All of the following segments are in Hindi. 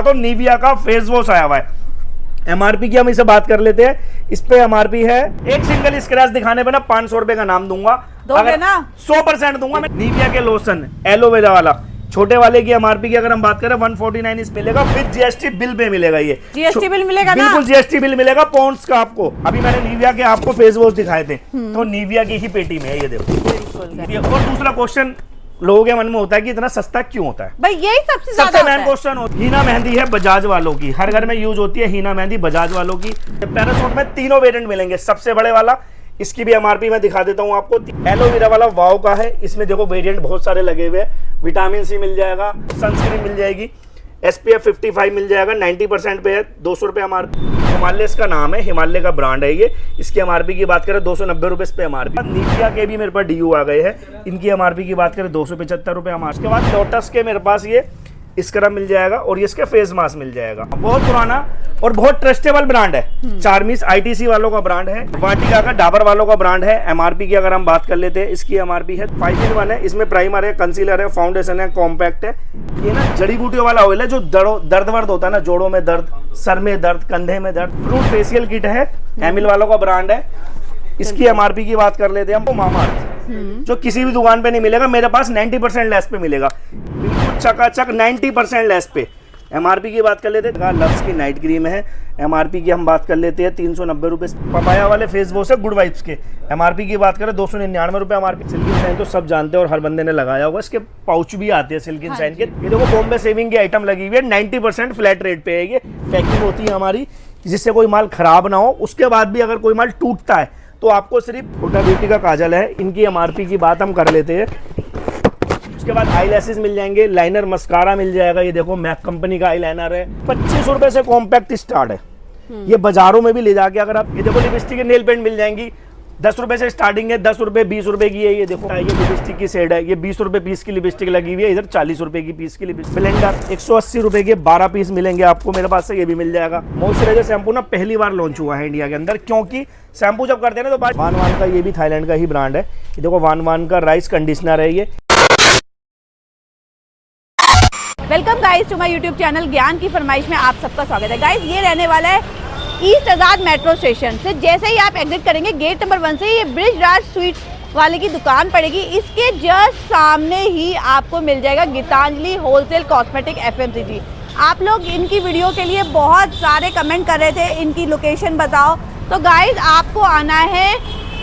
तो निविया का फेस वॉश आया हुआ है। एमआरपी की हम इसे बात कर लेते हैं। इस पे एमआरपी है, एक सिंगल स्क्रैच दिखाने पे ना 500 रुपए का नाम दूंगा, दोगे ना? 100% दूंगा मैं। निविया के लोशन एलोवेरा वाला छोटे वाले की एमआरपी की अगर हम बात करें 149 इस मिलेगा, विद जीएसटी बिल पे मिलेगा। ये जीएसटी बिल मिलेगा ना? बिल्कुल जीएसटी बिल मिलेगा पॉन्ड्स का आपको। अभी मैंने निविया के आपको फेस वॉश दिखाए थे, तो निविया की ही पेटी में है ये देखो। और दूसरा क्वेश्चन लोगों के मन में होता है कि इतना सस्ता क्यों होता है भाई, यही सबसे मेन क्वेश्चन होता है। हीना मेहंदी है बजाज वालों की, हर घर में यूज होती है हीना मेहंदी बजाज वालों की। पैराशूट में तीनों वेरिएंट मिलेंगे। सबसे बड़े वाला, इसकी भी एमआरपी मैं दिखा देता हूँ आपको। एलोवेरा वाला वाव का है, इसमें देखो वेरिएंट बहुत सारे लगे हुए हैं। विटामिन सी मिल जाएगा, सनस्क्रीन मिल जाएगी, SPF 55 मिल जाएगा, 90% पे है, 200 रुपये एमआरपी। हिमालय इसका नाम है, हिमालय का ब्रांड है ये। इसकी एमआरपी की बात करें 290 रुपये इस पे एमआरपी। निविया के भी मेरे पास DU आ गए हैं, इनकी एमआरपी की बात करें 275 रुपये एमआरपी। उसके बाद लोटस के मेरे पास ये स्क्रब मिल जाएगा और ये इसके फेस मास्क मिल जाएगा। बहुत पुराना और बहुत ट्रस्टेबल ब्रांड है। चार्मिस ITC वालों का ब्रांड है, वाटिका का डाबर वालों का ब्रांड है। एमआरपी की अगर हम बात कर लेते हैं, इसकी एमआरपी है 5-in-1 है। इसमें प्राइमर है, कंसीलर है, फाउंडेशन है, कॉम्पैक्ट है। ये ना जड़ी बूटियों वाला ऑयल है जो दर्द वर्द होता है ना, जोड़ों में दर्द, सर में दर्द, कंधे में दर्द। फ्रूट फेशियल किट है, एमिल वालों का ब्रांड है। इसकी एमआरपी की बात कर लेते हैं हम, मामाअर्थ जो किसी भी दुकान पे नहीं मिलेगा, मेरे पास 90% लेस पे मिलेगा। बिल्कुल चकाचक 90% लेस पे। एमआरपी की बात कर लेते हैं, लव्स की नाइट क्रीम है, एमआरपी की हम बात कर लेते हैं 390 रुपये। पपाया वाले फेस वॉश है गुड वाइब्स के, एमआरपी की बात करें 299 रुपये एमआरपी। सिल्किन साइन तो सब जानते हैं और हर बंदे ने लगाया होगा। इसके पाउच भी आते हैं सिल्किन साइन के। ये देखो बॉम्बे सेविंग की आइटम लगी हुई है, 90% फ्लैट रेट पे है। ये पैकिंग होती है हमारी जिससे कोई माल खराब ना हो। उसके बाद भी अगर कोई माल टूटता है तो आपको सिर्फ हुडा ब्यूटी का काजल है, इनकी एमआरपी की बात हम कर लेते हैं। उसके बाद आई लैसेस मिल जाएंगे, लाइनर मस्कारा मिल जाएगा। ये देखो मैक कंपनी का आई लाइनर है, 25 रुपए से कॉम्पैक्ट स्टार्ट है। ये बाजारों में भी ले जाके अगर आप, ये देखो लिपस्टिक नेल पेंट मिल जाएंगी, 10 रुपए से स्टार्टिंग है, 10 रुपए 20 रुपए की है। ये देखो ये लिपस्टिक की सेट है, ये 20 रुपए पीस की लिपस्टिक लगी हुई है, इधर 40 रुपए की पीस की लिपस्टिक। ब्लेंडर 180 रुपए के 12 पीस मिलेंगे आपको मेरे पास से, ये भी मिल जाएगा। मॉइस्चराइजर शैम्पू ना पहली बार लॉन्च हुआ है इंडिया के अंदर, क्योंकि शैम्पू जब करते हैं ना तो वान वान का, ये भी थाईलैंड का ही ब्रांड है। ये देखो वान वान का राइस कंडीशनर है ये। Welcome guys to my YouTube channel Gyan Ki फरमाइश में आप सबका स्वागत है। गाइस ये रहने वाला है ईस्ट आजाद मेट्रो स्टेशन से। जैसे ही आप एग्जिट करेंगे गेट नंबर 1 से, ये ब्रिज राज स्वीट्स वाले की दुकान पड़ेगी। इसके जस्ट सामने ही आपको मिल जाएगा गीतांजलि होलसेल कॉस्मेटिक FMCG। आप लोग इनकी वीडियो के लिए बहुत सारे कमेंट कर रहे थे, इनकी लोकेशन बताओ। तो गाइज आपको आना है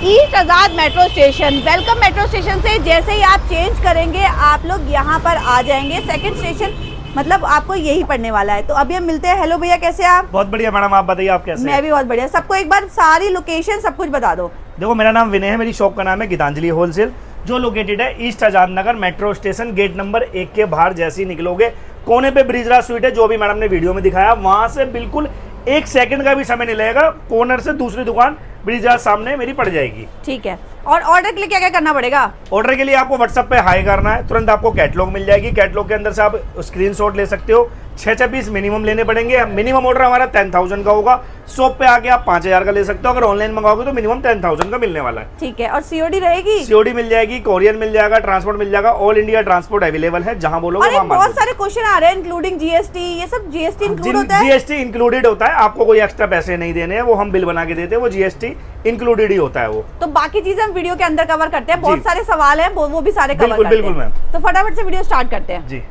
east Azad metro station. Welcome metro station से जैसे ही आप चेंज करेंगे आप लोग यहाँ पर आ जाएंगे। सेकंड स्टेशन मतलब आपको यही पड़ने वाला है। तो अभी हम मिलते हैं। हेलो भैया, कैसे आप? बहुत बढ़िया मैडम, आप बताइए आप कैसे? मैं भी बहुत बढ़िया। सबको एक बार सारी लोकेशन सब कुछ बता दो। देखो मेरा नाम विनय है, मेरी शॉप का नाम है गीतांजलि होलसेल, जो लोकेटेड है east Azad Nagar metro station gate number 1 के बाहर। जैसे ही निकलोगे कोने पे ब्रिजराज स्वीट है, जो भी मैडम ने वीडियो में दिखाया, वहां से बिल्कुल 1 सेकंड का भी समय नहीं लगेगा। कॉर्नर से दूसरी दुकान ब्रिजराज सामने मेरी पड़ जाएगी। ठीक है। और ऑर्डर के लिए क्या क्या करना पड़ेगा? ऑर्डर के लिए आपको व्हाट्सएप पे हाई करना है, तुरंत आपको कैटलॉग मिल जाएगी। कैटलॉग के अंदर से आप स्क्रीनशॉट ले सकते हो। 6 पीस मिनिमम लेने पड़ेंगे। मिनिमम ऑर्डर हमारा 10,000 का होगा। शॉप पे आके आप 5,000 का ले सकते हो। अगर ऑनलाइन मंगाओगे तो मिनिमम 10,000 का मिलने वाला है। ठीक है। और COD रहेगी? COD मिल जाएगी, कोरियर मिल जाएगा, ट्रांसपोर्ट मिल जाएगा। ऑल इंडिया ट्रांसपोर्ट अवेलेबल है, जहां बोलोगे वहां। बहुत सारे क्वेश्चन आ रहे हैं इंक्लूडिंग GST, ये सब GST इंक्लूड होता है? GST इंक्लूडेड होता है, आपको कोई एक्स्ट्रा पैसे नहीं देने हैं, वो हम बिल बना के देते हैं, वो GST इंक्लूडेड ही होता है वो। तो बाकी चीजें हम वीडियो के अंदर कवर करते हैं। बहुत सारे सवाल हैं, वो भी सारे कवर करते हैं। बिल्कुल मैम। तो फटाफट से वीडियो स्टार्ट करते हैं जी।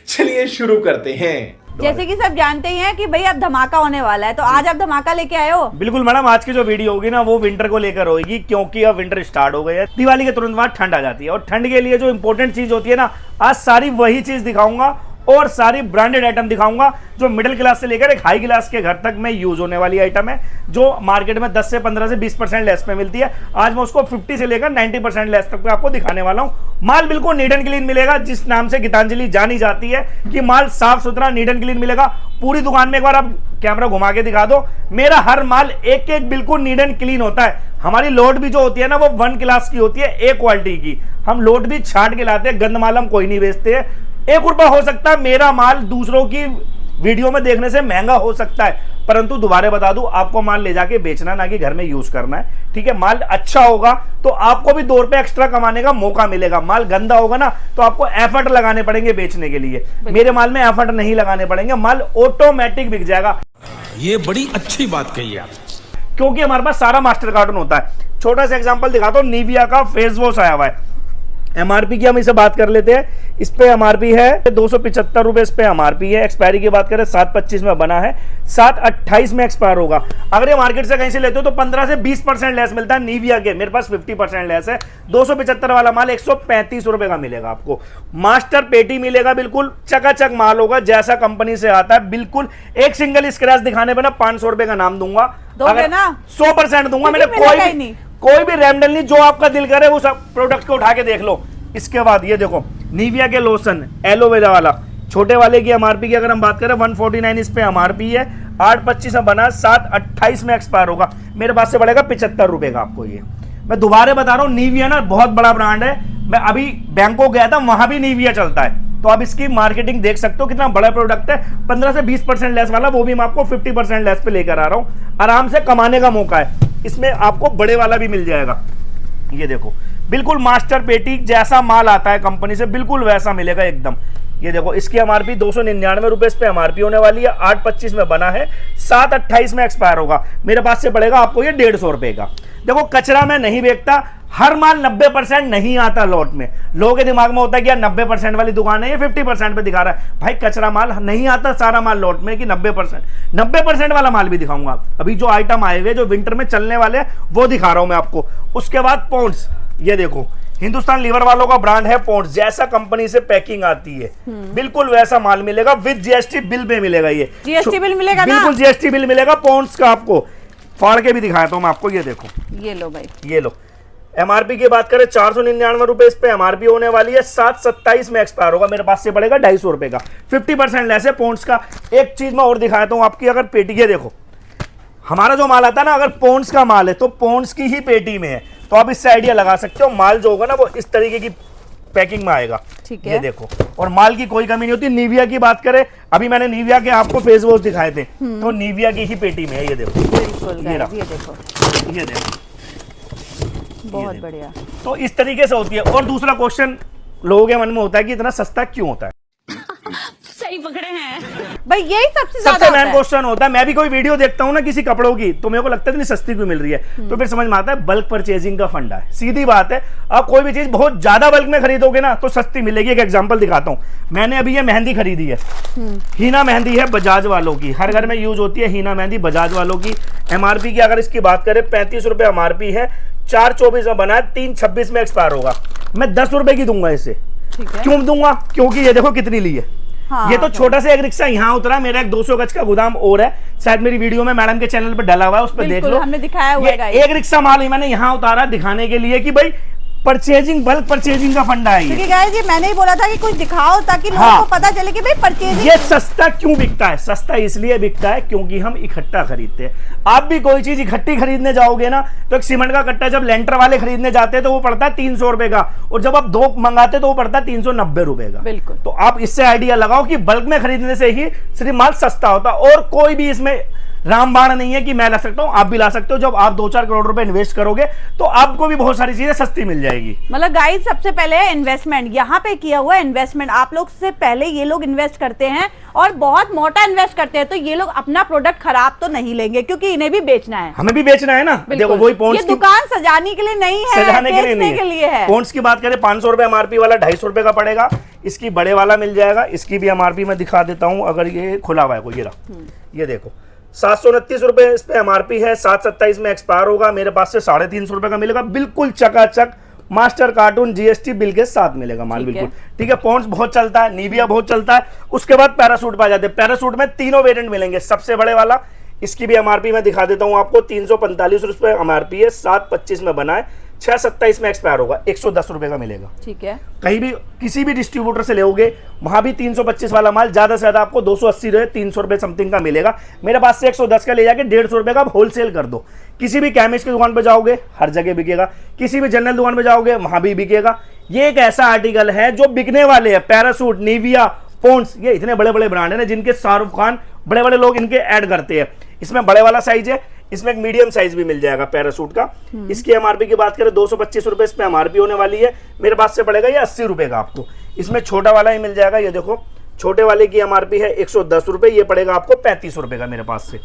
चलिए शुरू करते हैं। जैसे कि सब जानते ही हैं कि भाई अब धमाका होने वाला है, तो आज आप धमाका लेके आए हो। बिल्कुल मैडम, आज की जो वीडियो होगी ना वो विंटर को लेकर होगी, क्योंकि अब विंटर स्टार्ट हो गई है। दिवाली के तुरंत बाद ठंड आ जाती है, और ठंड के लिए जो इंपॉर्टेंट चीज होती है ना, आज सारी वही चीज दिखाऊंगा और सारी ब्रांडेड आइटम दिखाऊंगा जो मिडिल क्लास से लेकर एक हाई क्लास के घर तक में यूज होने वाली आइटम है, जो मार्केट में 10 से 15 से 20% लेस पे मिलती है। आज मैं उसको 50 से लेकर 90% लेस तक पे आपको दिखाने वाला हूँ। माल बिल्कुल नीट एंड क्लीन मिलेगा, जिस नाम से गीतांजलि जानी जाती है कि माल साफ सुथरा नीट एंड क्लीन मिलेगा। पूरी दुकान में एक बार आप कैमरा घुमा के दिखा दो, मेरा हर माल एक एक बिल्कुल नीट एंड क्लीन होता है। हमारी लोड भी जो होती है ना वो 1 क्लास की होती है, A क्वालिटी की। हम लोड भी छाट के लाते हैं, गंद माल हम कोई नहीं बेचते हैं। 1 रुपया हो सकता है मेरा माल दूसरों की वीडियो में देखने से महंगा हो सकता है, परंतु दोबारा बता दूं, आपको माल ले जाके बेचना, ना कि घर में यूज करना है। ठीक है, माल अच्छा होगा तो आपको भी 2 रुपए एक्स्ट्रा कमाने का मौका मिलेगा। माल गंदा होगा ना तो आपको एफर्ट लगाने पड़ेंगे बेचने के लिए। मेरे माल में एफर्ट नहीं लगाने पड़ेंगे, माल ऑटोमेटिक बिक जाएगा। ये बड़ी अच्छी बात कही आप, क्योंकि हमारे पास सारा मास्टर कार्टून होता है। छोटा सा एग्जांपल दिखाता हूं, निविया का फेस वॉश आया हुआ है। एमआरपी की हम इसे बात कर लेते हैं। इस पे एमआरपी है 275 रुपए, इस पे एमआरपी है। एक्सपायरी की बात करें 7/25 में बना है, 7/28 में एक्सपायर होगा। अगर ये मार्केट से कहीं से लेते हो तो 15 से 20% लेस मिलता है निविया के, मेरे पास 50% लेस है। 275 वाला माल 135 रुपए का मिलेगा आपको। मास्टर पेटी मिलेगा, बिल्कुल चकाचक माल होगा जैसा कंपनी से आता है। बिल्कुल एक सिंगल स्क्रैच दिखाने पे ना 500 रुपए का नाम दूंगा, दोगे ना? 100% दूंगा। मैंने कोई भी रेमडल नहीं, जो आपका दिल करे वो सब प्रोडक्ट को उठा के देख लो। इसके बाद ये देखो निविया के लोशन एलोवेरा वाला, छोटे वाले की एमआरपी की अगर हम बात करें 149 इस पे एमआरपी है। 8/25 में बना, 7/28 में एक्सपायर होगा। मेरे पास से पड़ेगा 75 रुपए का आपको। ये मैं दोबारा बता रहा हूँ, निविया ना बहुत बड़ा ब्रांड है। मैं अभी बैंकॉक गया था, वहां भी निविया चलता है, तो आप इसकी मार्केटिंग देख सकते हो कितना बड़ा प्रोडक्ट है। 15 से 20% लेस वाला, वो भी मैं आपको 50% लेस पे लेकर आ रहा हूँ। आराम से कमाने का मौका है। इसमें आपको बड़े वाला भी मिल जाएगा। ये देखो बिल्कुल मास्टर पेटी जैसा माल आता है कंपनी से, बिल्कुल वैसा मिलेगा एकदम। ये देखो इसकी एमआरपी 299 रुपए इस पे एमआरपी होने वाली है। 8/25 में बना है, 7/28 में एक्सपायर होगा। मेरे पास से पड़ेगा आपको ये 150 रुपए का। देखो कचरा मैं नहीं बेचता, हर माल 90% नहीं आता लॉट में। लोगों के दिमाग में होता है कि यार 90% वाली दुकान है, ये 50% पे दिखा रहा है। भाई कचरा माल नहीं आता सारा माल लॉट में कि 90% वाला माल भी दिखाऊंगा। अभी जो आइटम आए हुए जो विंटर में चलने वाले हैं वो दिखा रहा हूं मैं आपको। उसके बाद पॉन्ड्स, ये देखो हिंदुस्तान लीवर वालों का ब्रांड है पॉन्ड्स, जैसा कंपनी से पैकिंग आती है बिल्कुल वैसा माल मिलेगा। विद जीएसटी बिल में मिलेगा। ये जीएसटी बिल मिलेगा ना? बिल्कुल जीएसटी बिल मिलेगा पॉन्ड्स का। आपको फाड़ के भी दिखाता हूं मैं आपको। ये देखो, ये लो भाई, ये लो। एमआरपी की बात करें 499 रुपए इस पे एमआरपी होने वाली है। 7/27 में एक्सपायर होगा। मेरे पास से पड़ेगा 250 रुपए का। 50% लेस है पॉन्ड्स का। एक चीज मैं और दिखाता हूं आपकी, अगर पेटी, ये देखो हमारा जो माल आता है ना, अगर पॉन्ड्स का माल है तो पॉन्ड्स की ही पेटी में है, तो आप इससे आइडिया लगा सकते हो। माल जो होगा ना वो इस तरीके की पैकिंग में आएगा। ठीक है, ये देखो, और माल की कोई कमी नहीं होती। निविया की बात करें, अभी मैंने निविया के आपको फेस वॉश दिखाए थे, तो निविया की ही पेटी में है। ये देखो, बिल्कुल ये देखो, ये देखो, बहुत बढ़िया। तो इस तरीके से होती है। और दूसरा क्वेश्चन लोगों के मन में होता है कि इतना सस्ता क्यों होता है। सही पकड़े हैं भाई, यही सबसे सबसे मेन क्वेश्चन होता है। मैं भी कोई वीडियो देखता हूं ना किसी कपड़ों की, तो मेरे को लगता है इतनी सस्ती क्यों मिल रही है, तो फिर समझ में आता है बल्क परचेजिंग का फंडा है। सीधी बात है, आप कोई भी चीज बहुत ज्यादा बल्क में खरीदोगे ना तो सस्ती मिलेगी। एक एग्जांपल दिखाता हूं, मैंने अभी ये मेहंदी खरीदी है, हीना मेहंदी है बजाज वालों की, हर घर में यूज होती है हीना मेहंदी बजाज वालों की। एमआरपी की अगर इसकी बात करें 35 रुपए एमआरपी है। 4/24 में बना है, 3/26 में एक्सपायर होगा। मैं 10 रुपए की दूंगा इसे। क्यों दूंगा? क्योंकि ये देखो कितनी ली है। हाँ, ये तो छोटा सा एक रिक्शा यहाँ उतरा। मेरा एक 200 गज का गोदाम और है, शायद मेरी वीडियो में मैडम के चैनल पर डला हुआ है, उस पर देख लो, हमने दिखाया हुआ है। एक रिक्शा माल ही मैंने यहाँ उतारा दिखाने के लिए कि भाई परचेजिंग, बल्क परचेजिंग का फंडा है ये। गाइस, ये मैंने ही बोला था कि कुछ दिखाओ ताकि लोगों को पता चले कि भाई परचेजिंग। ये सस्ता क्यों बिकता है? सस्ता इसलिए बिकता है क्योंकि हम इकट्ठा खरीदते हैं। आप भी कोई चीज इकट्ठी खरीदने जाओगे ना, तो एक सीमेंट का कट्टा जब लेंटर वाले खरीदने जाते हैं तो वो पड़ता है 300 रुपए का, और जब आप 2 मंगाते तो वो पड़ता है 390 रुपए का। बिल्कुल। तो आप इससे आइडिया लगाओ कि बल्क में खरीदने से ही सिर्फ माल सस्ता होता है, और कोई भी इसमें रामबाण नहीं है कि मैं ला सकता हूं, आप भी ला सकते हो। जब आप 2-4 करोड़ रुपए इन्वेस्ट करोगे तो आपको भी बहुत सारी चीजें सस्ती मिल जाएगी। मतलब गाइस, सबसे पहले इन्वेस्टमेंट यहाँ पे किया हुआ है। इन्वेस्टमेंट आप लोग से पहले ये लोग इन्वेस्ट करते हैं, और बहुत मोटा इन्वेस्ट करते हैं, तो ये लोग अपना प्रोडक्ट खराब तो नहीं लेंगे, क्योंकि इन्हें भी बेचना है, हमें भी बेचना है ना। देखो वही पॉन्ड्स की दुकान सजाने के लिए नहीं है, सजाने के लिए नहीं के लिए है। पॉन्ड्स की बात करें 500 रुपए एमआरपी वाला 250 रुपए का पड़ेगा। इसकी बड़े वाला मिल जाएगा। इसकी भी एमआरपी में दिखा देता हूं, अगर ये खुला हुआ है कोई, ये देखो 729 रुपए इस पे एमआरपी है। 7/27 में एक्सपायर होगा। मेरे पास से 350 रुपए का मिलेगा। बिल्कुल चकाचक मास्टर कार्टून जीएसटी बिल के साथ मिलेगा माल। बिल्कुल ठीक है। पॉन्ड्स बहुत चलता है, निविया बहुत चलता है। उसके बाद पैरासूट पे आ जाते हैं। पैरासूट में तीनों वेरिएंट मिलेंगे। सबसे बड़े वाला, इसकी भी एमआरपी मैं दिखा देता हूं आपको। 345 रुपए एमआरपी है। 7/25 में बना है। 6/27 में एक्सपायर होगा। 110 रुपए का मिलेगा। ठीक है। कहीं भी किसी भी डिस्ट्रीब्यूटर से लेओगे वहां भी 325 वाला माल ज्यादा से ज्यादा आपको 280 रुपए 300 रुपए समथिंग का मिलेगा। मेरे पास से 110 का ले जाके 150 रुपए का होलसेल कर दो। किसी भी केमिस्ट की दुकान पे जाओगे हर जगह बिकेगा। किसी भी जनरल दुकान पे जाओगे वहां भी बिकेगा। ये एक ऐसा आर्टिकल है जो बिकने वाले हैं। पैरासूट, निविया, पॉन्ड्स, ये इतने बड़े बड़े ब्रांड है ना जिनके शाहरुख खान बड़े बड़े लोग इनके ऐड करते हैं। इसमें बड़े वाला साइज है, इसमें एक मीडियम साइज भी मिल जाएगा पैरासूट का। इसकी एमआरपी की बात करें 225 रुपए इस पे एमआरपी होने वाली है, मेरे पास से पड़ेगा ये 80 रुपए का आपको। इसमें छोटा वाला ही मिल जाएगा, ये देखो छोटे वाले की एमआरपी है 110 रुपए, ये पड़ेगा आपको 35 रुपए का मेरे पास से।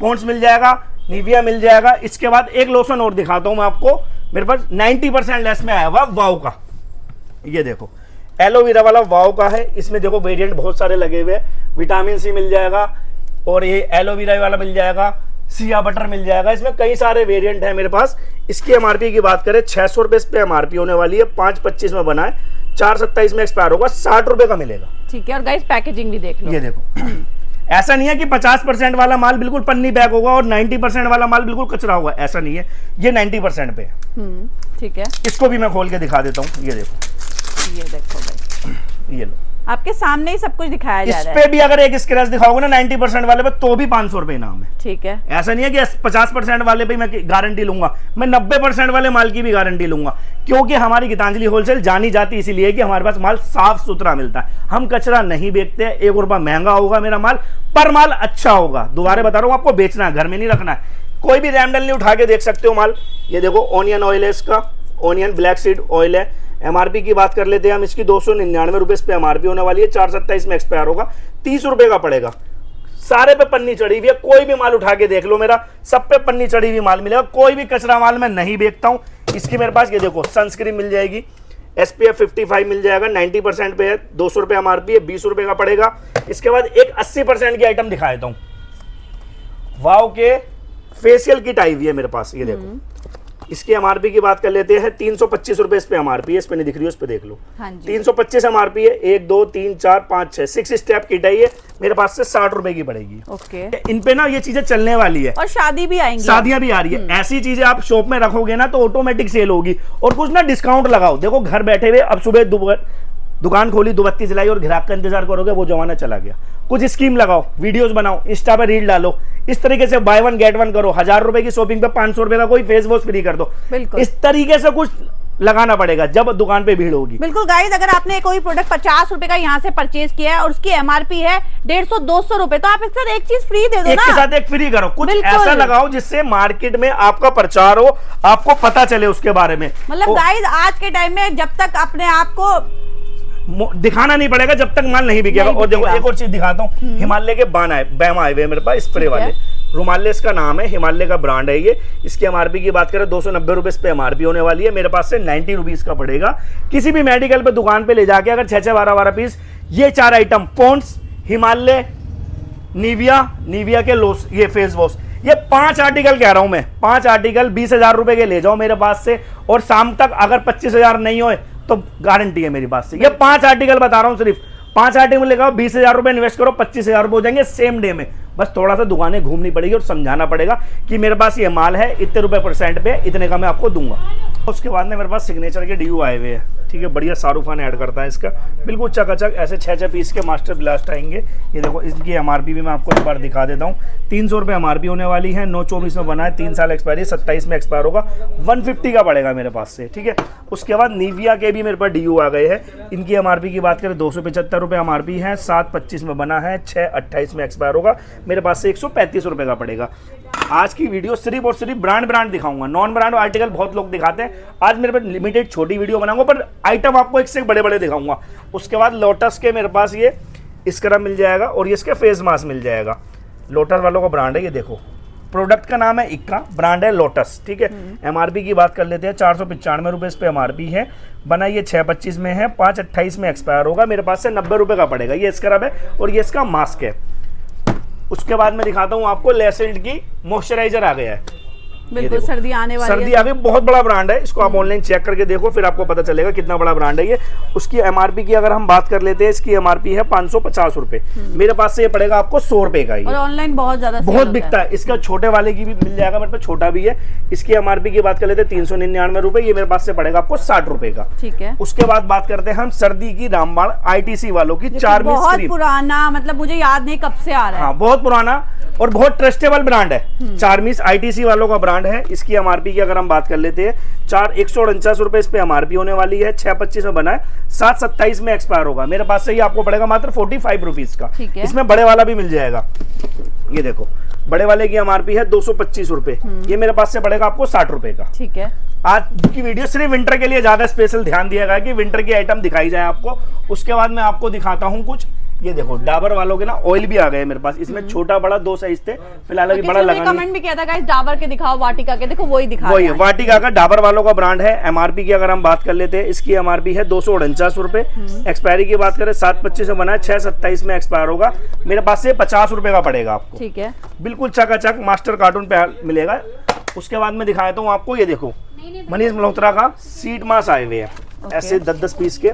पॉन्ड्स मिल जाएगा, निविया मिल जाएगा। इसके बाद एक लोशन और दिखाता हूं मैं आपको, मेरे पास 90% लेस में आया हुआ वाव का, ये देखो एलोवेरा वाला वाव का है। इसमें देखो वेरिएंट बहुत सारे लगे हुए हैं, विटामिन सी मिल जाएगा और ये एलोवेरा वाला मिल जाएगा, सिया बटर मिल जाएगा। इसमें कई सारे वेरिएंट है मेरे पास। इसकी एमआरपी की बात करें 600 रुपए इस पे एमआरपी होने वाली है, 5.25 में बना है, 4.27 में एक्सपायर होगा, 60 रुपए का मिलेगा। ठीक है, और गाइस पैकेजिंग भी देख लो, ये देखो ऐसा नहीं है कि 50% वाला माल बिल्कुल पन्नी पैक होगा और 90% वाला माल बिल्कुल कचरा होगा, ऐसा नहीं है, ये 90% पे है। ठीक है, इसको भी मैं खोल के दिखा देता हूँ, ये देखो भाई, ये लो, आपके सामने ही सब कुछ दिखाया जा रहा है। इस पे भी अगर एक स्क्रैच दिखाओगे ना 90% वाले पे तो भी 500 रुपए इनाम है। ठीक है, ऐसा नहीं है कि 50% वाले पे मैं गारंटी लूंगा, मैं 90% वाले माल की भी गारंटी लूंगा, क्योंकि हमारी गीतांजलि होलसेल जानी जाती इसीलिए कि हमारे पास माल साफ सुथरा मिलता है, हम कचरा नहीं बेचते हैं। 1 रुपया महंगा होगा मेरा माल, पर माल अच्छा होगा। दोबारा बता रहा हूँ, आपको बेचना है, घर में नहीं रखना है। कोई भी रैमडल नहीं उठा के देख सकते हो माल। ये देखो ऑनियन ऑयल है, इसका ऑनियन ब्लैक सीड ऑयल है। एमआरपी की बात कर लेते हैं हम, इसकी 299 रुपए इस पे एमआरपी होने वाली है, 4.27 में एक्सपायर होगा, 30 रुपए का पड़ेगा। सारे पे पन्नी चढ़ी हुई है, कोई भी माल उठा के देख लो मेरा, सब पे पन्नी चढ़ी हुई माल मिलेगा, कोई भी कचरा माल मैं नहीं बेचता हूं। इसकी मेरे पास ये देखो सनस्क्रीन मिल जाएगी, SPF 55 मिल जाएगा, 90% पे है, 200 रुपए एमआरपी है, 20 रुपए का पड़ेगा। इसके बाद एक 80% की आइटम दिखा देता हूं, वाव के फेशियल किट आई हुई है मेरे पास, ये देखो। इसकी एमआरपी की बात कर लेते हैं, 325 रुपए इस पे एमआरपी है, इस पे नहीं दिख रही है, उस पे देख लो। हाँ जी। 325 एमआरपी है, 1 2 3 4 5 6 6 स्टेप किट है ये, मेरे पास से 60 रुपए की पड़ेगी। ओके, इन पे ना ये चीजें चलने वाली है, और शादी भी आएंगी, शादियां भी आ रही है। ऐसी चीजें आप शॉप में रखोगे ना तो ऑटोमेटिक सेल होगी। और कुछ ना डिस्काउंट लगाओ, देखो घर बैठे हुए अब सुबह दुकान खोली, दुबत्ती जलाई और ग्राहक का इंतजार करोगे, वो जमाना चला गया। कुछ स्कीम लगाओ, वीडियोस बनाओ, इंस्टा पे रील डालो, इस तरीके से बाय वन गेट वन करो। 1000 रुपए की शॉपिंग पे 500 रुपए का कोई फेस वॉश फ्री कर दो। इस तरीके से कुछ लगाना पड़ेगा जब दुकान पे भीड़ होगी। बिल्कुल गाइस, अगर आपने कोई प्रोडक्ट 50 रुपए का यहाँ से परचेज किया है और उसकी एमआरपी है 150-200 रुपए, तो आप एक साथ एक चीज फ्री दे दो, एक ना के साथ एक फ्री करो। कुछ ऐसा लगाओ जिससे मार्केट में आपका प्रचार हो, आपको पता चले उसके बारे में। मतलब गाइस आज के टाइम में जब तक अपने आप को दिखाना नहीं पड़ेगा जब तक माल नहीं बिकेगा। और देखो एक और चीज दिखाता हूँ, हिमालय के बैम आए हुए मेरे पास स्प्रे वाले, रुमाले इसका नाम है, हिमालय का ब्रांड है ये। इसकी एमआरपी की बात करें 290 रुपए इस पे एमआरपी होने वाली है, मेरे पास से 90 रुपीज का पड़ेगा। किसी भी मेडिकल पे दुकान पे ले जाके अगर 6-6 12-12 पीस ये 4 आइटम, पॉन्ड्स, हिमालय, निविया के लोस, ये फेस वॉश, ये 5 आर्टिकल कह रहा हूं मैं, 5 आर्टिकल 20,000 रुपए के ले जाओ मेरे पास से, और शाम तक अगर 25,000 नहीं होए तो गारंटी है मेरी पास से। ये 5 आर्टिकल बता रहा हूं, सिर्फ 5 आर्टिकल लेकर 20,000 रुपए इन्वेस्ट करो, 25,000 रुपए हो जाएंगे सेम डे में। बस थोड़ा सा दुकानें घूमनी पड़ेगी और समझाना पड़ेगा कि मेरे पास ये माल है, इतने रुपए % पे, इतने का मैं आपको दूंगा। उसके बाद में मेरे पास सिग्नेचर के ड्यू आए हुए हैं, ठीक है, बढ़िया शाहरुख खान ऐड करता है इसका, बिल्कुल चकाचक ऐसे 6-6 पीस के मास्टर ब्लास्ट आएंगे। ये देखो इसकी एमआरपी भी मैं आपको एक बार दिखा देता हूँ, 300 रुपये एमआरपी होने वाली है, 9/24 में बना है, 3 साल एक्सपायरी, 27 में एक्सपायर होगा, 150 का पड़ेगा मेरे पास से, ठीक है। उसके बाद निविया के भी मेरे पास ड्यू आ गए हैं, इनकी एमआरपी की बात करें 275 रुपये एमआरपी है, 7/25 में बना है, 6/28 में एक्सपायर होगा, मेरे पास से 135 रुपये का पड़ेगा। आज की वीडियो सिर्फ और सिर्फ ब्रांड दिखाऊंगा, नॉन ब्रांड आर्टिकल बहुत लोग दिखाते हैं, आज मेरे पास लिमिटेड छोटी वीडियो बनाऊंगा, पर आइटम आपको एक से बड़े बड़े दिखाऊंगा। उसके बाद लोटस के मेरे पास ये स्क्रब मिल जाएगा और ये इसके फेस मास्क मिल जाएगा, लोटस वालों का ब्रांड है। ये देखो प्रोडक्ट का नाम है इक्का, ब्रांड है लोटस, ठीक है। एमआरपी की बात कर लेते हैं, 495 रुपये इस पे एमआरपी है, बना ये 6/25 में है, 5/28 में एक्सपायर होगा, मेरे पास से 90 रुपये का पड़ेगा। ये स्क्रब है और ये इसका मास्क है। उसके बाद मैं दिखाता हूँ आपको लेसिल्ड की मॉइस्चराइजर आ गया है, बिल्कुल सर्दी आने वाली है, सर्दी आ गई, बहुत बड़ा ब्रांड है, इसको आप ऑनलाइन चेक करके देखो, फिर आपको पता चलेगा कितना बड़ा ब्रांड है ये। उसकी एमआरपी की अगर हम बात कर लेते हैं, इसकी एमआरपी है 550 रुपए, मेरे पास से ये पड़ेगा आपको 100 रुपए का। और ऑनलाइन बहुत ज्यादा बहुत बिकता है। इसका छोटे वाले की भी मिल जाएगा, मेरे पास छोटा भी है। इसकी एमआरपी की बात कर लेते हैं 399 रुपए, ये मेरे पास से पड़ेगा आपको 60 रुपए का, ठीक है। उसके बाद बात करते हैं हम सर्दी की रामबाण ITC वालों की 4 बहुत पुराना, मतलब मुझे याद नहीं कब से आ रहा है, हाँ बहुत पुराना, और बहुत ट्रस्टेबल ब्रांड है। चार्मिस ITC वालों का ब्रांड है। इसकी एमआरपी की अगर हम बात कर लेते हैं, 149 रुपए इस पे एमआरपी होने वाली है। 6/25 में बना है, 7/27 में एक्सपायर होगा। मेरे पास से ये आपको पड़ेगा मात्र 45 रुपीज का। इसमें बड़े वाला भी मिल जाएगा। ये देखो, बड़े वाले की एमआरपी है 225 रुपए, ये मेरे पास से पड़ेगा आपको 60 रुपए का। ठीक है। आज की वीडियो सिर्फ विंटर के लिए ज्यादा स्पेशल ध्यान दिया गया कि विंटर की आइटम दिखाई जाए आपको। उसके बाद मैं आपको दिखाता हूँ कुछ। ये देखो, डाबर वालों के ना ऑयल भी आ गए मेरे पास। इसमें छोटा बड़ा 2 साइज थे, फिलहाल अभी बड़ा लगा। कमेंट भी किया था गाइस, डाबर के दिखाओ, वाटिका के, देखो वही दिखा वही है, वाटिका का डाबर वालों का ब्रांड है। एमआरपी की अगर हम बात कर लेते हैं, इसकी एमआरपी है 249 रुपए। एक्सपायरी की बात करें 7/25 में बना है, 6/27 में एक्सपायर होगा। मेरे पास से 50 रुपए का पड़ेगा आपको। ठीक है, बिल्कुल चकाचक मास्टर कार्टून पे मिलेगा। उसके बाद मैं दिखाता हूँ आपको, ये देखो मनीष मल्होत्रा का सीट मास आए हुए हैं। ऐसे 10-10 पीस के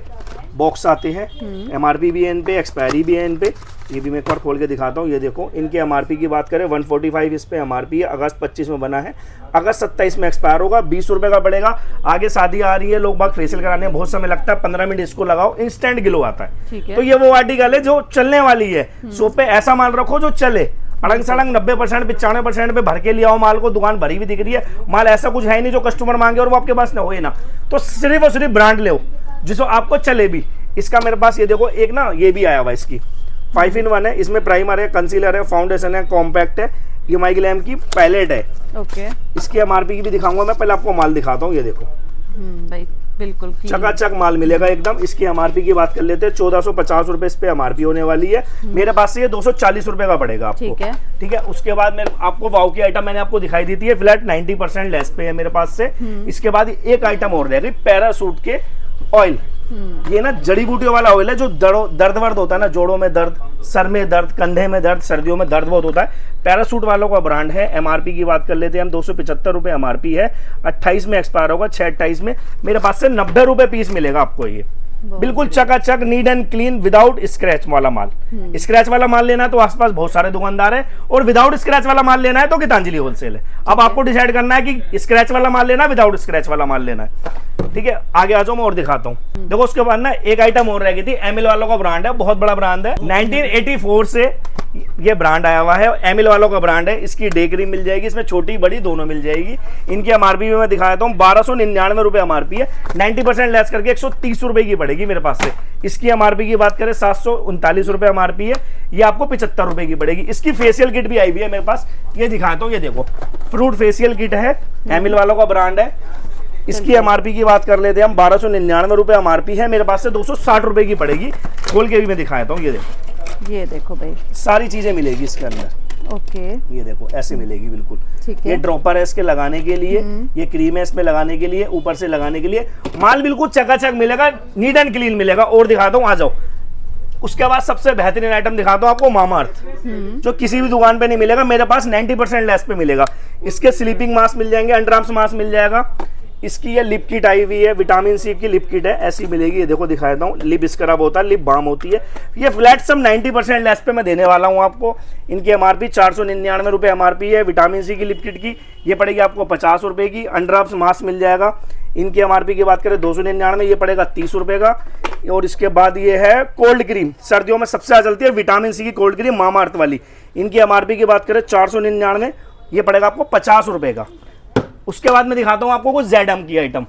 बॉक्स आते हैं। एमआरपी भी है इन पे, एक्सपायरी भी है इन पे। ये भी मैं एक बार खोल के दिखाता हूँ। ये देखो, इनके एमआरपी की बात करें 145 इस पे एमआरपी है। अगस्त 25 में बना है, अगस्त 27 में एक्सपायर होगा। 20 रुपए का पड़ेगा। आगे शादी आ रही है, लोग बाग फेशियल कराने में बहुत समय लगता है, 15 मिनट इसको लगाओ, इंस्टेंट ग्लो आता है। तो ये वो आर्टिकल है जो चलने वाली है। शॉप पे ऐसा माल रखो जो चले। अड़ंग सड़ंग 90% 95% पे भर के लिया हो माल को, दुकान भरी हुई दिख रही है, माल ऐसा कुछ है नहीं जो कस्टमर मांगे और वो आपके पास ना हो ना। तो सिर्फ और सिर्फ ब्रांड ले जिसको आपको चले भी। इसका मेरे पास ये देखो एक ना ये भी आया हुआ, इसकी 5-in-1 है। इसमें प्राइमर है, कंसीलर है, फाउंडेशन है, कॉम्पैक्ट है, EMI ग्लैम की पैलेट है। ओके, इसकी एमआरपी की भी दिखाऊंगा मैं, पहले आपको माल दिखाता हूँ। ये देखो भाई बिल्कुल चकाचक माल मिलेगा एकदम। इसकी एमआरपी की बात कर लेते हैं, 1450 रुपए इस पे एमआरपी होने वाली है। मेरे पास से ये 240 रुपए का पड़ेगा आपको। ठीक है। उसके बाद मैं आपको वाव की आइटम मैंने आपको दिखाई दी थी, ये फ्लैट 90% लेस पे है मेरे पास से। इसके बाद एक आइटम और रहेगी, पैरासूट के ऑयल। ये ना जड़ी बूटियों वाला ऑयल है जो दर्द वर्द होता है ना, जोड़ों में दर्द, सर में दर्द, कंधे में दर्द, सर्दियों में दर्द बहुत होता है। पैरासूट वालों का ब्रांड है। एमआरपी की बात कर लेते हैं हम, 275 रुपए एमआरपी है। 28 में एक्सपायर होगा, 6/28 में। मेरे पास से 90 रुपए पीस मिलेगा आपको। ये बिल्कुल चकाचक neat and clean without scratch वाला माल। स्क्रैच वाला माल लेना है तो आसपास बहुत सारे दुकानदार है, और विदाउट स्क्रैच वाला माल लेना है तो गीतांजलि होलसेल है। अब आपको डिसाइड करना है कि स्क्रैच वाला माल लेना है, विदाउट स्क्रैच वाला माल लेना है। ठीक है, आगे आ जाओ, मैं और दिखाता हूँ। देखो, उसके बाद ना एक आइटम और रह गई थी। एमिल वालों का ब्रांड है, बहुत बड़ा ब्रांड है। 1984 से ये ब्रांड आया हुआ है, एमिल वालों का ब्रांड है। इसकी डे क्रीम मिल जाएगी, इसमें छोटी बड़ी दोनों मिल जाएगी। इनकी एमआरपी भी मैं दिखाता हूँ, 1299 रुपए एमआरपी है। 90% लेस करके 130 रुपए की पड़ेगी मेरे पास से। इसकी एमआरपी की बात करें 739 रुपए एमआरपी है, ये आपको 75 रुपए की पड़ेगी। इसकी फेशियल किट भी आई हुई है मेरे पास, ये दिखाता हूँ। ये देखो, फ्रूट फेशियल किट है, एमिल वालों का ब्रांड है। इसकी एमआरपी की बात कर लेते हैं हम, 1299 रुपए एमआरपी है। मेरे पास से 260 रुपए की पड़ेगी। खोल के भी मैं दिखाता हूँ। ये देखो भाई, सारी चीजें मिलेगी इसके अंदर। ओके, ये देखो ऐसे मिलेगी बिल्कुल। ठीक है। ये ड्रॉपर है इसके लगाने के लिए, ये क्रीम है इसमें लगाने के लिए, ऊपर से लगाने के लिए। माल बिल्कुल चकाचक मिलेगा, नीट एंड क्लीन मिलेगा। और दिखाता हूँ, आ जाओ। उसके बाद सबसे बेहतरीन आइटम दिखाता हूँ आपको, मामाअर्थ, जो किसी भी दुकान पे नहीं मिलेगा, मेरे पास 90% लेस पे मिलेगा। इसके स्लीपिंग मास्क मिल जाएंगे, अंडरआर्म्स मास्क मिल जाएगा। इसकी ये लिप किट आई हुई है, विटामिन सी की लिप किट है, ऐसी मिलेगी। ये देखो दिखाता हूँ, लिप स्क्रब होता है, लिप बाम होती है। ये फ्लैट सम 90% लेस पे मैं देने वाला हूँ आपको। इनकी एमआरपी 499 रुपए एमआरपी है। विटामिन सी की लिप किट की ये पड़ेगी आपको 50 रुपए की। अंडरआर्म्स मास्क मिल जाएगा। इनकी एमआरपी की बात करें 299, ये पड़ेगा 30 रुपए का। और इसके बाद ये है कोल्ड क्रीम, सर्दियों में सबसे ज्यादा चलती है विटामिन सी की कोल्ड क्रीम, मामाअर्थ वाली। इनकी एमआरपी की बात करें 499, ये पड़ेगा आपको 50 रुपए का। उसके बाद मैं दिखाता हूँ आपको कुछ ZM की आइटम।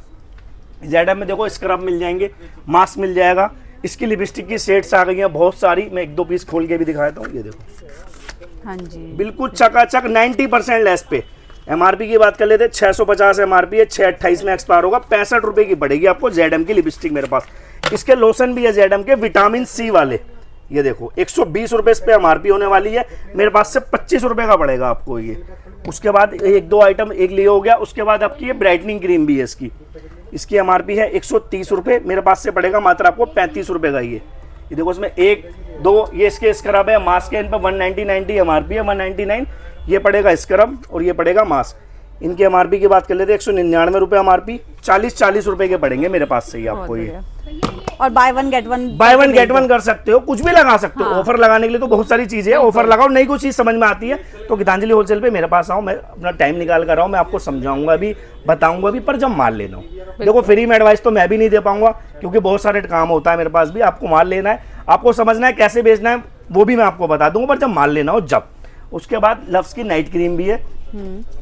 ZM में देखो स्क्रब मिल जाएंगे, मास्क मिल जाएगा। इसकी लिपस्टिक की शेड्स आ गई हैं बहुत सारी, मैं 1-2 पीस खोल के भी दिखाता हूँ। ये देखो, हाँ जी, बिल्कुल चकाचक 90% लेस पे। एमआरपी की बात कर लेते हैं, 650 एमआरपी है, 6/28 में एक्सपायर होगा। 65 रुपए की पड़ेगी आपको ZM की लिपस्टिक मेरे पास। इसके लोशन भी है ZM के, विटामिन सी वाले। ये देखो 120 रुपए इस पे एमआरपी होने वाली है, मेरे पास से 25 रुपए का पड़ेगा आपको ये। उसके बाद 1-2 आइटम एक लिए हो गया। उसके बाद आपकी ये ब्राइटनिंग क्रीम भी है इसकी एमआरपी है 130 रुपए, मेरे पास से पड़ेगा मात्र आपको 35 रुपए का। ये देखो, इसमें 1-2 ये इसके स्क्रब है, मास्क है, इन पर 190 एमआरपी है, 199 ये पड़ेगा स्क्रब और ये पड़ेगा मास्क। इनकी एमआरपी की बात कर लेते हैं, 199 रुपए एमआरपी, 40 रुपए के पड़ेंगे मेरे पास से ही आपको ये। और बाय वन गेट वन कर सकते हो, कुछ भी लगा सकते हो। ऑफर लगाने के लिए तो बहुत सारी चीजें हैं, ऑफर लगाओ। नई कोई चीज समझ में आती है तो गीतांजलि होलसेल पे मेरे पास आओ, मैं अपना टाइम निकाल कर रहा हूँ, मैं आपको समझाऊंगा भी, बताऊंगा भी। पर जब माल लेना हो, देखो फ्री में एडवाइस तो मैं भी नहीं दे पाऊंगा, क्योंकि बहुत सारे काम होता है मेरे पास भी। आपको माल लेना है, आपको समझना है कैसे बेचना है, वो भी मैं आपको बता दूंगा, पर जब माल लेना हो जब। उसके बाद लव्स की नाइट क्रीम भी है,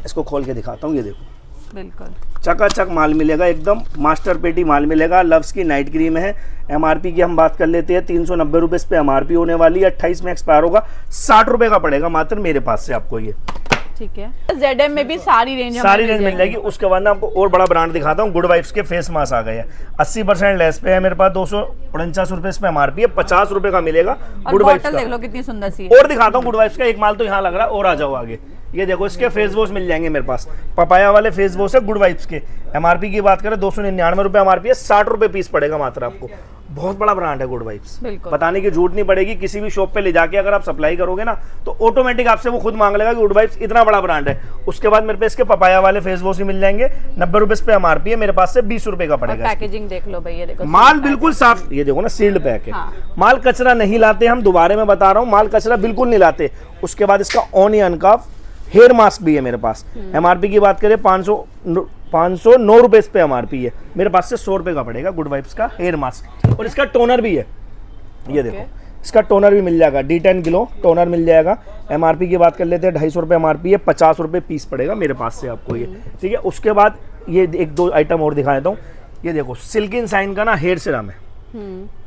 इसको खोल के दिखाता हूँ, ये देखो बिल्कुल चकाचक माल मिलेगा, एकदम मास्टर पेटी माल मिलेगा। लव्स की नाइट क्रीम है। एमआरपी की हम बात कर लेते हैं, 390 रुपये इस पे एमआरपी होने वाली है, 28 में एक्सपायर होगा, 60 रुपये का पड़ेगा मात्र मेरे पास से आपको ये। ठीक है, ZM में भी सारी रेंज मिल जाएगी। उसके बाद ना आपको और बड़ा ब्रांड दिखाता हूँ, गुड वाइब्स के फेस मास्क आ गए हैं, 80% लेस पे है मेरे पास, 249 रुपये इसमें एमआरपी है, 50 रुपये का मिलेगा गुड वाइब्स का। देख लो कितनी सुंदर सी है। और दिखाता हूँ गुड वाइब्स का एक माल तो यहाँ लग रहा है, और आ जाओ आगे, ये देखो इसके फेस वॉश मिल जाएंगे मेरे पास, पपाया वाले फेस वॉश है गुड वाइब्स के। एमआरपी की बात करें 299 रुपये एमआरपी है, 60 रुपये पीस पड़ेगा मात्र आपको। बहुत बड़ा ब्रांड है गुड वाइब्स, बताने की जरूरत नहीं पड़ेगी। किसी भी शॉप पे ले जाके अगर आप सप्लाई करोगे ना तो ऑटोमेटिक आपसे वो खुद मांग लेगा कि गुड वाइब्स इतना बड़ा ब्रांड है। उसके बाद मेरे पे इसके पपाया वाले फेस वॉश ही मिल जाएंगे, 90 रुपये पे एमआरपी है, मेरे पास से 20 रुपये का पड़ेगा। पैकेजिंग देख लो भैया, देखो माल बिल्कुल साफ, ये देखो ना सील्ड पैक है। माल कचरा नहीं लाते हम, दोबारा मैं बता रहा हूँ, माल कचरा बिल्कुल नहीं लाते। उसके बाद इसका ऑनियन का हेयर मास्क भी है मेरे पास। एमआरपी की बात करें 509 रुपए इस पे एमआरपी है, मेरे पास से 100 रुपए का पड़ेगा गुड वाइब्स का हेयर मास्क। और इसका टोनर भी है, ये देखो इसका टोनर भी मिल जाएगा, D10 किलो टोनर मिल जाएगा। एमआरपी की बात कर लेते हैं, 250 रुपये एमआरपी है, 50 रुपये पीस पड़ेगा मेरे पास से आपको ये, ठीक है। उसके बाद ये एक दो आइटम और दिखा देता हूँ, ये देखो सिल्किन साइन का ना हेयर सीरम है।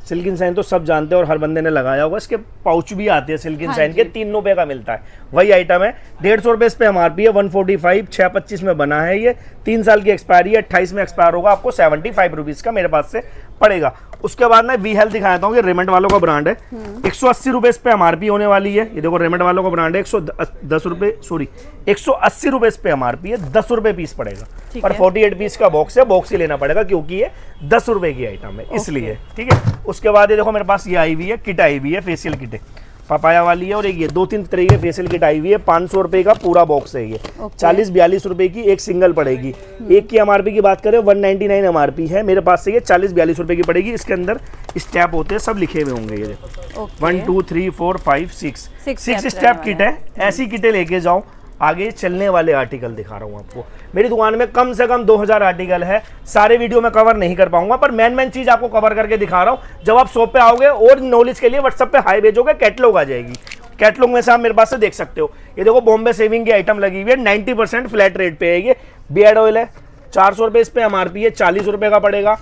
सिल्किन साइन तो सब जानते हैं और हर बंदे ने लगाया होगा, इसके पाउच भी आते हैं सिल्किन साइन के, 3 रुपए का मिलता है, वही आइटम है। 150 रुपये इस पे एमआरपी है, 145, 625 में बना है ये, 3 साल की एक्सपायरी है, 28 में एक्सपायर होगा, आपको 75 रुपीज़ का मेरे पास से पड़ेगा। उसके बाद मैं वी हेल्थ दिखाता हूँ, ये रेमंड वालों का ब्रांड है, 180 रुपये इस पे एमआरपी होने वाली है। ये देखो रेमंड वालों का ब्रांड है, 180 रुपये इस पे एमआरपी है, 10 रुपये पीस पड़ेगा, पर 48 पीस का बॉक्स है, बॉक्स ही लेना पड़ेगा क्योंकि ये 10 रुपये की आइटम है इसलिए, ठीक है। उसके बाद ये देखो मेरे पास ये आई हुई है, किट आई हुई है, फेशियल किट है, पपाया वाली है, और एक ये 2-3 तरह की फेशियल किट आई हुई है, 500 रुपये का पूरा बॉक्स है ये, 40-42 रुपये की एक सिंगल पड़ेगी। एक की एमआरपी की बात करें 199 एमआरपी है, मेरे पास से ये 40-42 रुपये की पड़ेगी। इसके अंदर स्टेप होते हैं, सब लिखे हुए होंगे, ये देखो 1 2 3 4 5 6 स्टेप किट है। ऐसी किटें लेके जाओ। आगे चलने वाले आर्टिकल दिखा रहा हूँ आपको, मेरी दुकान में कम से कम 2000 आर्टिकल है, सारे वीडियो में कवर नहीं कर पाऊंगा, पर मेन चीज आपको कवर करके दिखा रहा हूँ। जब आप शॉप पे आओगे और नॉलेज के लिए व्हाट्सएप पे हाई भेजोगे, कैटलॉग आ जाएगी, कैटलॉग में से आप मेरे पास से देख सकते हो। ये देखो बॉम्बे सेविंग की आइटम लगी हुई है, 90% फ्लैट रेट पे है। ये बियर्ड ऑयल है, 400 रुपये इस पे एमआरपी है, 40 रुपये का पड़ेगा।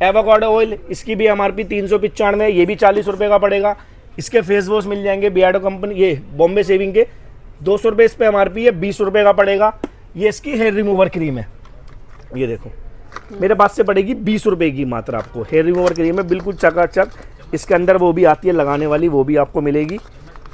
एवोकाडो ऑयल, इसकी भी एमआरपी 395 है, ये भी 40 रुपये का पड़ेगा। इसके फेस वॉश मिल जाएंगे बियर्डो कंपनी, ये बॉम्बे सेविंग के, 200 रुपये इस पे एमआरपी है, 20 रुपये का पड़ेगा। ये इसकी हेयर रिमूवर क्रीम है, ये देखो मेरे पास से पड़ेगी 20 रुपये की मात्र आपको। हेयर रिमूवर क्रीम है, बिल्कुल चकाचक, इसके अंदर वो भी आती है लगाने वाली, वो भी आपको मिलेगी,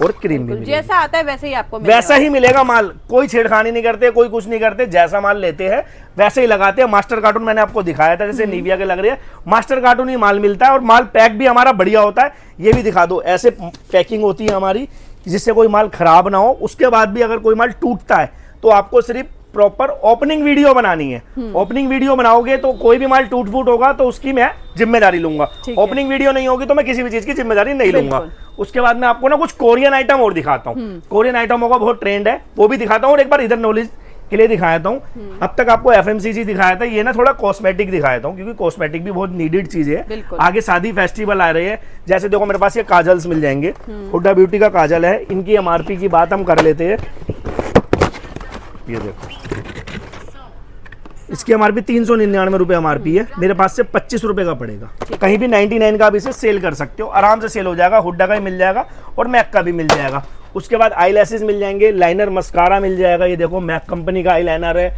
और क्रीम भी मिलेगी। जैसा आता है वैसे ही आपको वैसा ही मिलेगा माल, कोई छेड़खानी नहीं करते, कोई कुछ नहीं करते, जैसा माल लेते हैं वैसे ही लगाते हैं। मास्टर कार्टून मैंने आपको दिखाया था, जैसे निविया के लग रहे हैं, मास्टर कार्टून ही माल मिलता है, और माल पैक भी हमारा बढ़िया होता है। ये भी दिखा दो, ऐसे पैकिंग होती है हमारी जिससे कोई माल खराब ना हो। उसके बाद भी अगर कोई माल टूटता है तो आपको सिर्फ प्रॉपर ओपनिंग वीडियो बनानी है। ओपनिंग वीडियो बनाओगे तो कोई भी माल टूट फूट होगा तो उसकी मैं जिम्मेदारी लूंगा, ओपनिंग वीडियो नहीं होगी तो मैं किसी भी चीज की जिम्मेदारी नहीं लूंगा। उसके बाद मैं आपको ना कुछ कोरियन आइटम और दिखाता हूँ, कोरियन आइटमों का बहुत ट्रेंड है, वो भी दिखाता हूँ, और एक बार इधर नॉलेज के लिए दिखाया था हूँ। अब तक आपको FMCG दिखाया था, ये ना थोड़ा कॉस्मेटिक दिखाया था, क्योंकि कॉस्मेटिक भी बहुत नीडेड चीज है। आगे शादी फेस्टिवल आ रहे हैं, जैसे देखो मेरे पास ये काजल्स मिल जाएंगे, हुड्डा ब्यूटी का काजल है, इनकी एमआरपी की बात हम कर लेते हैं। ये देखो इसकी एमआरपी 399 रुपये एमआरपी है, मेरे पास से 25 रुपये का पड़ेगा। कहीं भी 99 का भी इसे सेल कर सकते हो, आराम से सेल हो जाएगा। हुड्डा का ही मिल जाएगा और मैक का भी मिल जाएगा। उसके बाद आई लैसेस मिल जाएंगे, लाइनर मस्कारा मिल जाएगा, ये देखो मैक कंपनी का आई लाइनर है,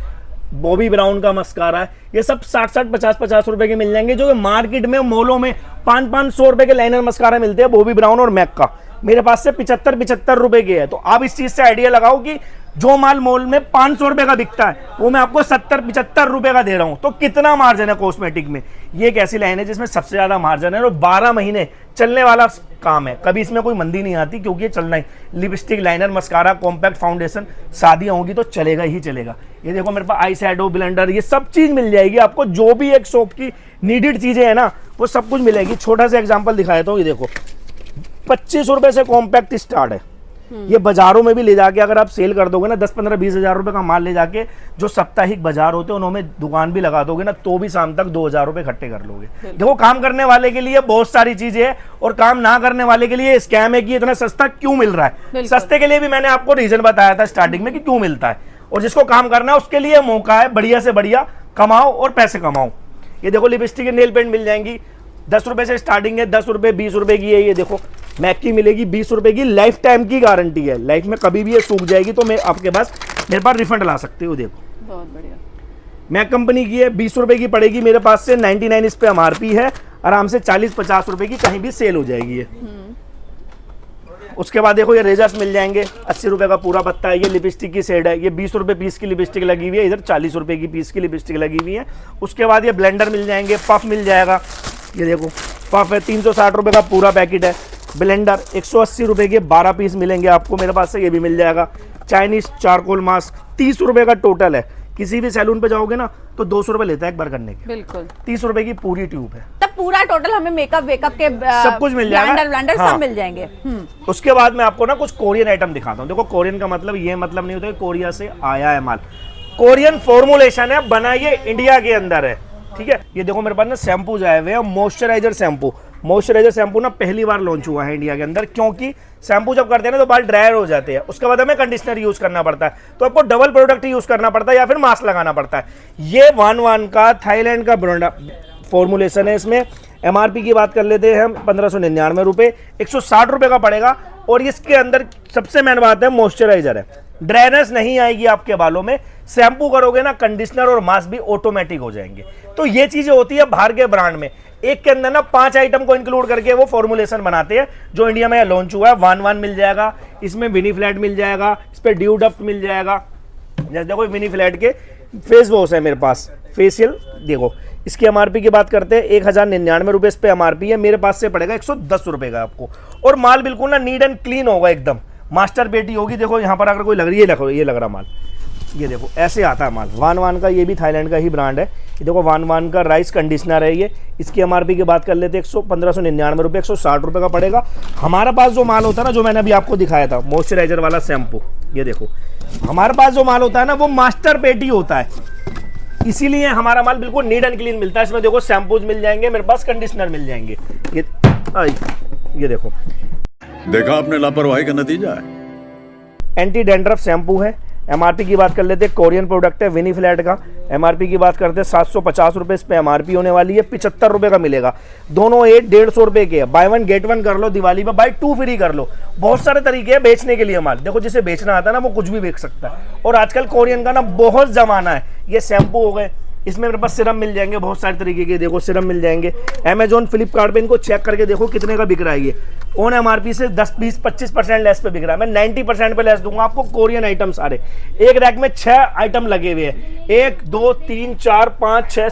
बॉबी ब्राउन का मस्कारा है, ये सब 60-60 50-50 रुपए के मिल जाएंगे। जो मार्केट में मॉलों में 500-500 रुपए के लाइनर मस्कारा मिलते हैं बॉबी ब्राउन और मैक का, मेरे पास से 75-75 रुपए के है। तो आप इस चीज से आइडिया लगाओ कि जो माल मॉल में 500 रुपए का बिकता है वो मैं आपको 70-75 रुपए का दे रहा हूं, तो कितना मार्जिन है कॉस्मेटिक में। ये एक ऐसी लाइन है जिसमें सबसे ज्यादा मार्जिन है और 12 महीने चलने वाला काम है, कभी इसमें कोई मंदी नहीं आती, क्योंकि ये चलना ही। Lipstick, liner, mascara, compact foundation, शादियां होंगी तो चलेगा ही चलेगा। ये देखो मेरे पास आई शैडो, ब्लेंडर, ये सब चीज मिल जाएगी आपको। जो भी एक शॉप की नीडेड चीजें है ना वो सब कुछ मिलेगी। छोटा सा एग्जाम्पल दिखाया था, ये देखो 25 रुपए से कॉम्पैक्ट स्टार्ट है, ये बाजारों में भी ले जाके अगर आप सेल कर दोगे ना 10-15-20 हजार रुपए का माल ले जाके, जो साप्ताहिक बाजार होते हैं उन्होंने दुकान भी लगा दोगे ना, तो भी शाम तक 2000 रुपए इकट्ठे कर लोगे। देखो काम करने वाले के लिए बहुत सारी चीजें है, और काम ना करने वाले के लिए स्कैम है कि इतना सस्ता क्यों मिल रहा है। सस्ते के लिए भी मैंने आपको रीजन बताया था स्टार्टिंग में कि क्यों मिलता है, और जिसको काम करना है उसके लिए मौका है, बढ़िया से बढ़िया कमाओ और पैसे कमाओ। ये देखो लिपस्टिक नेल पेंट मिल जाएंगी, 10 रुपए से स्टार्टिंग है, 10 रुपए 20 रुपए की है। ये देखो मैक की मिलेगी 20 रुपए की, लाइफ टाइम की गारंटी है, लाइफ में कभी भी ये सूख जाएगी तो मैं आपके पास मेरे पास रिफंड ला सकते हो। देखो बहुत बढ़िया, मैक कंपनी की है, 20 रुपए की पड़ेगी मेरे पास से, 99 इस पे MRP है, आराम से 40-50 रुपए की कहीं भी सेल हो जाएगी ये। उसके बाद देखो ये रेजर्स मिल जाएंगे, 80 रुपए का पूरा पत्ता है। ये लिपस्टिक की सेट है, ये 20 रुपए पीस की लिपस्टिक लगी हुई है, इधर 40 रुपए की पीस की लिपस्टिक लगी हुई है। उसके बाद ये ब्लेंडर मिल जाएंगे, पफ मिल जाएगा, ये देखो पफ है, 360 रुपए का पूरा पैकेट है। ब्लेंडर 180 रुपए के 12 पीस मिलेंगे आपको मेरे पास से, ये भी मिल जाएगा। चाइनीज चारकोल मास्क 30 रुपए का टोटल है, किसी भी सैलून पे जाओगे ना तो 200 रुपए लेता है एक बार करने के, बिल्कुल 30 रुपए की पूरी ट्यूब है। तब पूरा टोटल हमें मेकअप वेकअप के सब कुछ मिल जाएगा, ब्लेंडर हाँ। सब मिल जाएंगे। उसके बाद मैं आपको ना कुछ कोरियन आइटम दिखाता हूँ। देखो कोरियन का मतलब ये मतलब नहीं होता कि कोरिया से आया है माल, कोरियन फॉर्मुलेशन है, बना ये इंडिया के अंदर है, ठीक है। ये देखो मेरे पास ना शैम्पूज आए हुए हैं, मॉइस्चराइजर शैम्पू। मॉइस्चराइजर शैम्पू ना पहली बार लॉन्च हुआ है इंडिया के अंदर, क्योंकि शैम्पू जब करते हैं ना तो बाल ड्रायर हो जाते हैं, उसके बाद हमें कंडीशनर यूज करना पड़ता है, तो आपको डबल प्रोडक्ट यूज करना पड़ता है या फिर मास्क लगाना पड़ता है। ये वन का थाईलैंड का ब्रांड फॉर्मुलेशन है। इसमें MRP की बात कर लेते हैं हम, 1599 रुपए, 160 रुपए का पड़ेगा। और इसके अंदर सबसे मेन बात है मॉइस्चराइजर है, ड्राइनेस नहीं आएगी आपके बालों में, शैम्पू करोगे ना कंडीशनर और मास्क भी ऑटोमेटिक हो जाएंगे। तो ये चीजें होती है बाहर के ब्रांड में, एक के अंदर ना 5 आइटम को इंक्लूड करके वो फॉर्मुलेशन बनाते हैं, जो इंडिया में लॉन्च हुआ है। वन मिल जाएगा, इसमें विनी फ्लैट मिल जाएगा, इस पर ड्यू डफ्ट मिल जाएगा। जैसे देखो विनी फ्लैट के फेस वॉश है मेरे पास, फेशियल। देखो इसकी MRP की बात करते हैं, 1099 रुपए इस पे MRP है, मेरे पास से पड़ेगा 110 रुपए का आपको। और माल बिल्कुल ना नीट एंड क्लीन होगा, एकदम मास्टर पेटी होगी। देखो यहाँ पर अगर कोई लग रही है, ये लग रहा माल, ये देखो ऐसे आता है माल। वन का, ये भी थाईलैंड का ही ब्रांड है। ये देखो वन का राइस कंडीशनर है ये। इसकी MRP की बात कर लेते हैं, 1599 रुपये, 160 रुपये का पड़ेगा। हमारे पास जो माल होता है ना, जो मैंने अभी आपको दिखाया था मॉइस्चराइजर वाला शैम्पू, ये देखो हमारे पास जो माल होता है ना वो मास्टर पेटी होता है, इसीलिए हमारा माल बिल्कुल नीट एंड क्लीन मिलता है। इसमें देखो शैम्पूज मिल जाएंगे मेरे पास, कंडीशनर मिल जाएंगे। ये देखो, देखा आपने लापरवाही का नतीजा है। एंटी डैंड्रफ शैम्पू है। MRP की बात कर लेते हैं, कोरियन प्रोडक्ट है, विनी फ्लैट का। MRP की बात करते हैं 750 रुपये इस पे MRP होने वाली है, 75 रुपये का मिलेगा। दोनों 150 रुपये के, बाय 1 गेट 1 कर लो, दिवाली में बाय 2 फ्री कर लो। बहुत सारे तरीके हैं बेचने के लिए माल। देखो जिसे बेचना आता है ना वो कुछ भी बेच सकता है, और आजकल कोरियन का ना बहुत जमाना है। ये शैम्पू हो गए, इसमें मेरे पास सिरम मिल जाएंगे बहुत सारे तरीके के। देखो सिरम मिल जाएंगे, अमेजोन फ्लिपकार्ट पे इनको चेक करके देखो कितने का बिक रहा है। ये ऑन MRP से 10, 20, 25% लेस पे बिक रहा है। मैं 90% पे लेस दूंगा आपको। कोरियन आइटम सारे, एक रैक में 6 आइटम लगे हुए हैं, 1 2 3 4 5 6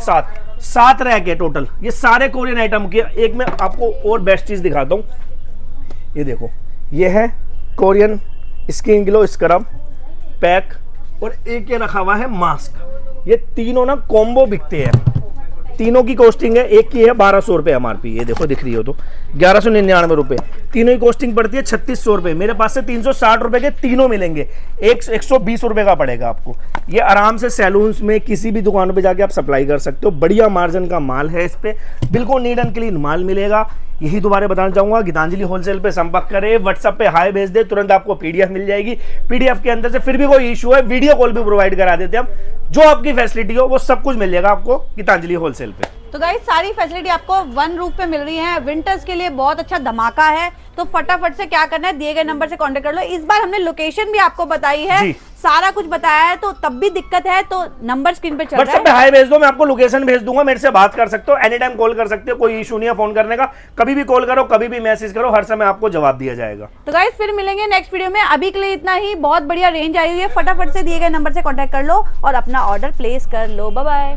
7 रैक है टोटल। ये सारे कोरियन आइटम के। एक मैं आपको और बेस्ट चीज दिखाता हूँ, ये देखो, ये है Korean skin glow scrub pack, और एक ये रखा हुआ है मास्क। ये तीनों ना कॉम्बो बिकते हैं, तीनों की कॉस्टिंग है, एक की है 1200 रुपये MRP, ये देखो दिख रही हो तो 1199 रुपये। तीनों की कॉस्टिंग पड़ती है 3600 रुपये। मेरे पास से 360 रुपये के तीनों मिलेंगे, 120 रुपये का पड़ेगा आपको। ये आराम से सैलून्स में किसी भी दुकान पे जाके आप सप्लाई कर सकते हो। बढ़िया मार्जिन का माल है इस पे, बिल्कुल नीट एंड क्लीन माल मिलेगा। यही दोबारा बताना चाहूंगा, गीतांजलि होलसेल पे संपर्क करें, व्हाट्सएप पे हाई भेज दे, तुरंत आपको PDF मिल जाएगी। PDF के अंदर से फिर भी कोई इशू है, वीडियो कॉल भी प्रोवाइड करा देते हैं हम। जो आपकी फैसिलिटी हो वो सब कुछ मिल जाएगा आपको गीतांजलि होलसेल पे। तो गाइस सारी फैसिलिटी आपको वन रूफ पे मिल रही है। विंटर्स के लिए बहुत अच्छा धमाका है, तो फटाफट से क्या करना है, दिए गए नंबर से कांटेक्ट कर लो। इस बार हमने लोकेशन भी आपको बताई है, सारा कुछ बताया है, तो तब भी दिक्कत है तो नंबर स्क्रीन पे चल रहा है, व्हाट्सएप पे हाई भेज दो, मैं आपको लोकेशन भेज दूंगा, मेरे से बात कर सकते हो, एनी टाइम कॉल कर सकते हो, कोई इशू नहीं है फोन करने का। कभी भी कॉल करो, कभी भी मैसेज करो, हर समय आपको जवाब दिया जाएगा। तो गाइस फिर मिलेंगे नेक्स्ट वीडियो में। अभी के लिए इतना ही। बहुत बढ़िया रेंज आई हुई है, फटाफट से दिए गए नंबर से कांटेक्ट कर लो और अपना ऑर्डर प्लेस कर लो। Bye bye.